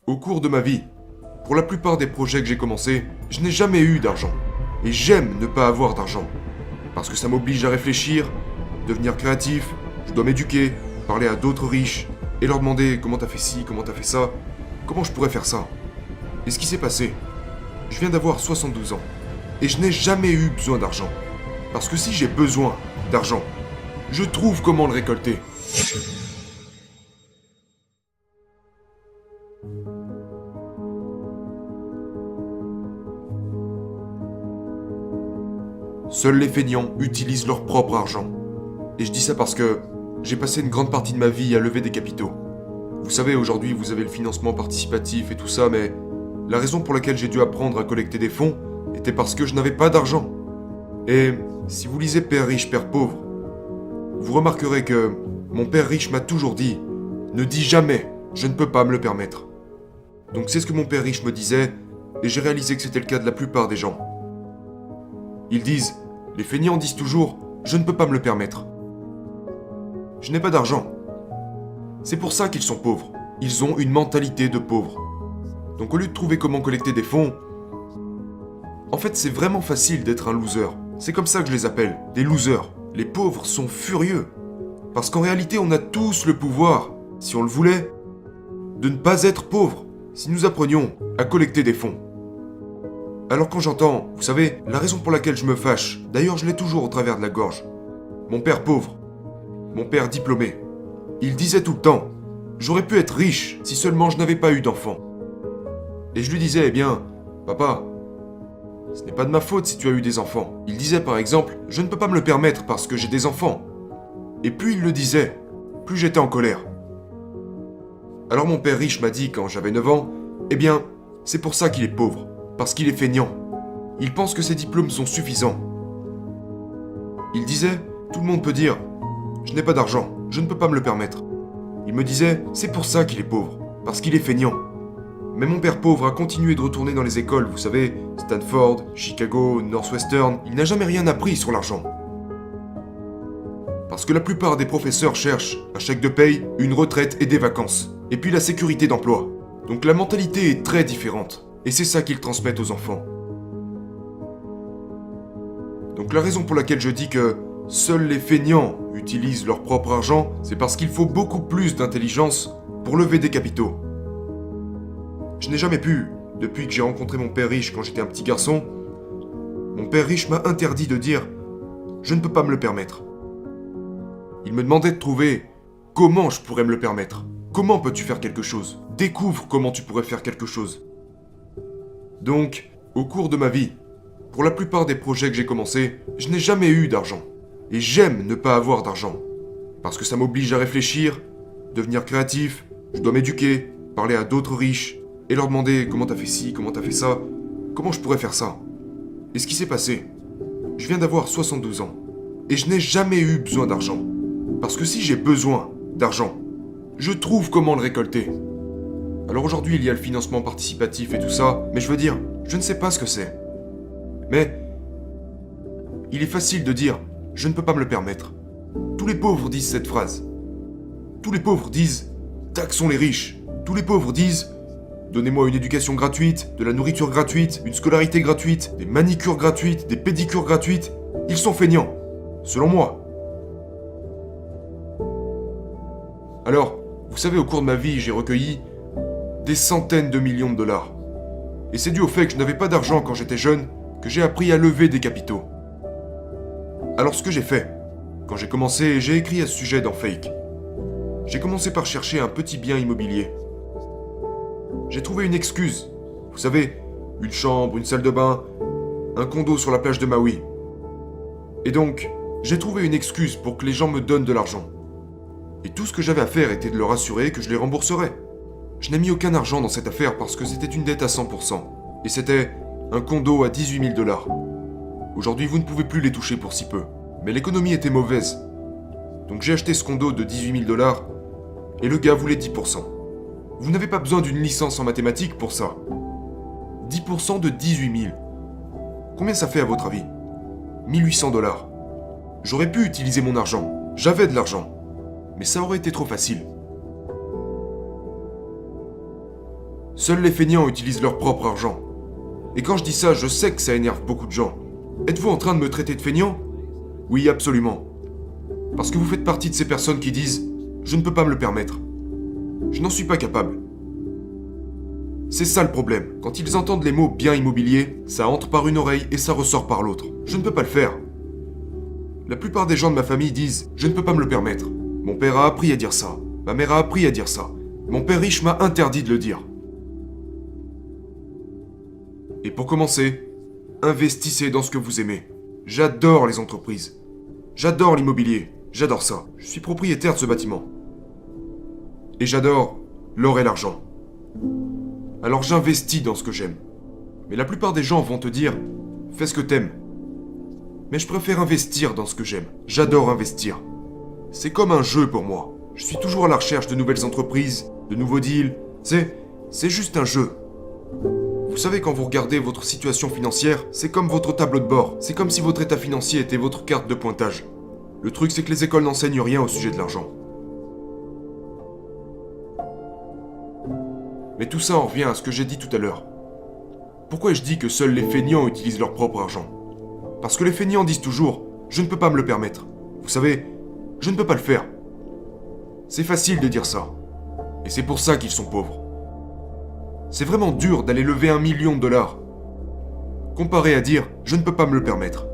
Au cours de ma vie, pour la plupart des projets que j'ai commencés, je n'ai jamais eu d'argent. Et j'aime ne pas avoir d'argent. Parce que ça m'oblige à réfléchir, devenir créatif, je dois m'éduquer, parler à d'autres riches, et leur demander comment t'as fait ci, comment t'as fait ça, comment je pourrais faire ça. Et ce qui s'est passé, je viens d'avoir 72 ans, et je n'ai jamais eu besoin d'argent. Parce que si j'ai besoin d'argent, je trouve comment le récolter. Seuls les feignants utilisent leur propre argent. Et je dis ça parce que j'ai passé une grande partie de ma vie à lever des capitaux. Vous savez, aujourd'hui, vous avez le financement participatif et tout ça, mais la raison pour laquelle j'ai dû apprendre à collecter des fonds était parce que je n'avais pas d'argent. Et si vous lisez Père riche, Père pauvre, vous remarquerez que mon père riche m'a toujours dit « Ne dis jamais, je ne peux pas me le permettre ». Donc c'est ce que mon père riche me disait, et j'ai réalisé que c'était le cas de la plupart des gens. Ils disent, les feignants disent toujours « Je ne peux pas me le permettre ». Je n'ai pas d'argent. C'est pour ça qu'ils sont pauvres. Ils ont une mentalité de pauvres. Donc au lieu de trouver comment collecter des fonds, en fait c'est vraiment facile d'être un loser. C'est comme ça que je les appelle, des losers. Les pauvres sont furieux. Parce qu'en réalité on a tous le pouvoir, si on le voulait, de ne pas être pauvres, si nous apprenions à collecter des fonds. Alors quand j'entends, vous savez, la raison pour laquelle je me fâche, d'ailleurs je l'ai toujours au travers de la gorge, mon père pauvre, mon père diplômé, il disait tout le temps, j'aurais pu être riche si seulement je n'avais pas eu d'enfants. Et je lui disais, eh bien, papa, ce n'est pas de ma faute si tu as eu des enfants. Il disait par exemple, je ne peux pas me le permettre parce que j'ai des enfants. Et plus il le disait, plus j'étais en colère. Alors mon père riche m'a dit quand j'avais 9 ans, eh bien, c'est pour ça qu'il est pauvre. Parce qu'il est feignant. Il pense que ses diplômes sont suffisants. Il disait, tout le monde peut dire, je n'ai pas d'argent, je ne peux pas me le permettre. Il me disait, c'est pour ça qu'il est pauvre, parce qu'il est feignant. Mais mon père pauvre a continué de retourner dans les écoles, vous savez, Stanford, Chicago, Northwestern, il n'a jamais rien appris sur l'argent. Parce que la plupart des professeurs cherchent, à chèque de paye, une retraite et des vacances. Et puis la sécurité d'emploi. Donc la mentalité est très différente. Et c'est ça qu'ils transmettent aux enfants. Donc la raison pour laquelle je dis que seuls les feignants utilisent leur propre argent, c'est parce qu'il faut beaucoup plus d'intelligence pour lever des capitaux. Je n'ai jamais pu, depuis que j'ai rencontré mon père riche quand j'étais un petit garçon, mon père riche m'a interdit de dire « Je ne peux pas me le permettre ». Il me demandait de trouver comment je pourrais me le permettre. Comment peux-tu faire quelque chose? Découvre comment tu pourrais faire quelque chose. Donc, au cours de ma vie, pour la plupart des projets que j'ai commencés, je n'ai jamais eu d'argent. Et j'aime ne pas avoir d'argent. Parce que ça m'oblige à réfléchir, devenir créatif, je dois m'éduquer, parler à d'autres riches, et leur demander comment t'as fait ci, comment t'as fait ça, comment je pourrais faire ça. Et ce qui s'est passé, je viens d'avoir 72 ans, et je n'ai jamais eu besoin d'argent. Parce que si j'ai besoin d'argent, je trouve comment le récolter. Alors aujourd'hui, il y a le financement participatif et tout ça, mais je veux dire, je ne sais pas ce que c'est. Mais il est facile de dire « je ne peux pas me le permettre ». Tous les pauvres disent cette phrase. Tous les pauvres disent « taxons les riches ». Tous les pauvres disent « donnez-moi une éducation gratuite, de la nourriture gratuite, une scolarité gratuite, des manicures gratuites, des pédicures gratuites ». Ils sont feignants, selon moi. Alors, vous savez, au cours de ma vie, j'ai recueilli des centaines de millions de dollars. Et c'est dû au fait que je n'avais pas d'argent quand j'étais jeune que j'ai appris à lever des capitaux. Alors ce que j'ai fait, quand j'ai commencé, j'ai écrit à ce sujet dans Fake. J'ai commencé par chercher un petit bien immobilier. J'ai trouvé une excuse. Vous savez, une chambre, une salle de bain, un condo sur la plage de Maui. Et donc, j'ai trouvé une excuse pour que les gens me donnent de l'argent. Et tout ce que j'avais à faire était de leur assurer que je les rembourserais. Je n'ai mis aucun argent dans cette affaire parce que c'était une dette à 100%. Et c'était un condo à 18 000 dollars. Aujourd'hui, vous ne pouvez plus les toucher pour si peu. Mais l'économie était mauvaise. Donc j'ai acheté ce condo de 18 000 dollars et le gars voulait 10%. Vous n'avez pas besoin d'une licence en mathématiques pour ça. 10% de 18 000. Combien ça fait à votre avis? 1800 dollars. J'aurais pu utiliser mon argent. J'avais de l'argent. Mais ça aurait été trop facile. Seuls les feignants utilisent leur propre argent. Et quand je dis ça, je sais que ça énerve beaucoup de gens. Êtes-vous en train de me traiter de feignant? Oui, absolument. Parce que vous faites partie de ces personnes qui disent « Je ne peux pas me le permettre ». Je n'en suis pas capable. C'est ça le problème. Quand ils entendent les mots bien immobilier, ça entre par une oreille et ça ressort par l'autre. Je ne peux pas le faire. La plupart des gens de ma famille disent « Je ne peux pas me le permettre ». Mon père a appris à dire ça. Ma mère a appris à dire ça. Mon père riche m'a interdit de le dire. Et pour commencer, investissez dans ce que vous aimez. J'adore les entreprises. J'adore l'immobilier. J'adore ça. Je suis propriétaire de ce bâtiment. Et j'adore l'or et l'argent. Alors j'investis dans ce que j'aime. Mais la plupart des gens vont te dire « Fais ce que t'aimes ». Mais je préfère investir dans ce que j'aime. J'adore investir. C'est comme un jeu pour moi. Je suis toujours à la recherche de nouvelles entreprises, de nouveaux deals. C'est juste un jeu. Vous savez, quand vous regardez votre situation financière, c'est comme votre tableau de bord. C'est comme si votre état financier était votre carte de pointage. Le truc, c'est que les écoles n'enseignent rien au sujet de l'argent. Mais tout ça en revient à ce que j'ai dit tout à l'heure. Pourquoi je dis que seuls les feignants utilisent leur propre argent? Parce que les feignants disent toujours « Je ne peux pas me le permettre ». Vous savez, je ne peux pas le faire. C'est facile de dire ça. Et c'est pour ça qu'ils sont pauvres. C'est vraiment dur d'aller lever $1 million, comparé à dire « Je ne peux pas me le permettre ».